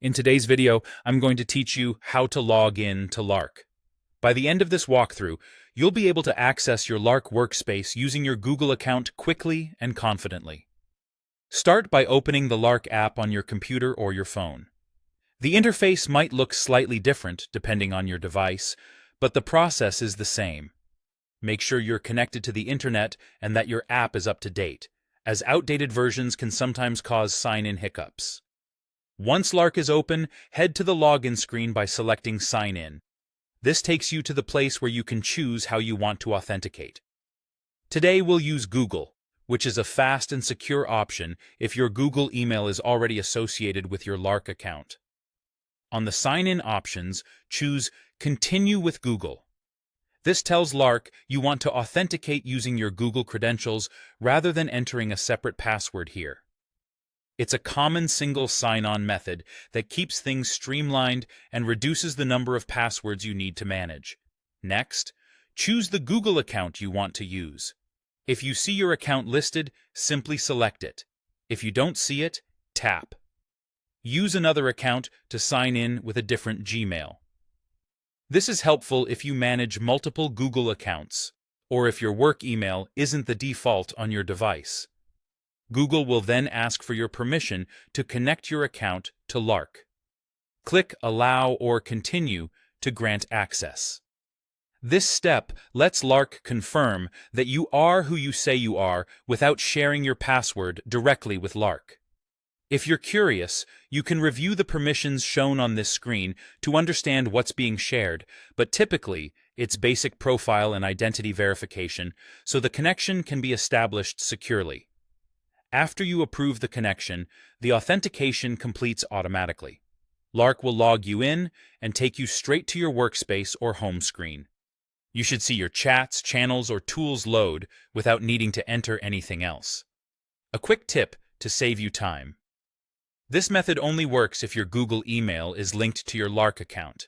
In today's video, I'm going to teach you how to log in to Lark. By the end of this walkthrough, you'll be able to access your Lark workspace using your Google account quickly and confidently. Start by opening the Lark app on your computer or your phone. The interface might look slightly different depending on your device, but the process is the same. Make sure you're connected to the internet and that your app is up to date, as outdated versions can sometimes cause sign-in hiccups. Once Lark is open, head to the login screen by selecting Sign In. This takes you to the place where you can choose how you want to authenticate. Today we'll use Google, which is a fast and secure option if your Google email is already associated with your Lark account. On the Sign In options, choose Continue with Google. This tells Lark you want to authenticate using your Google credentials rather than entering a separate password here. It's a common single sign-on method that keeps things streamlined and reduces the number of passwords you need to manage. Next, choose the Google account you want to use. If you see your account listed, simply select it. If you don't see it, tap. Use another account to sign in with a different Gmail. This is helpful if you manage multiple Google accounts, or if your work email isn't the default on your device. Google will then ask for your permission to connect your account to Lark. Click Allow or Continue to grant access. This step lets Lark confirm that you are who you say you are without sharing your password directly with Lark. If you're curious, you can review the permissions shown on this screen to understand what's being shared, but typically, it's basic profile and identity verification, so the connection can be established securely. After you approve the connection, the authentication completes automatically. Lark will log you in and take you straight to your workspace or home screen. You should see your chats, channels, or tools load without needing to enter anything else. A quick tip to save you time. This method only works if your Google email is linked to your Lark account.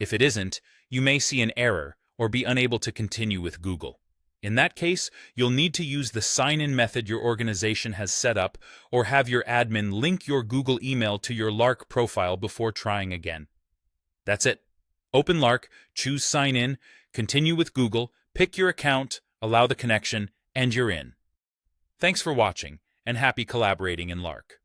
If it isn't, you may see an error or be unable to continue with Google. In that case, you'll need to use the sign-in method your organization has set up or have your admin link your Google email to your Lark profile before trying again. That's it. Open Lark, choose Sign In, continue with Google, pick your account, allow the connection, and you're in. Thanks for watching, and happy collaborating in Lark.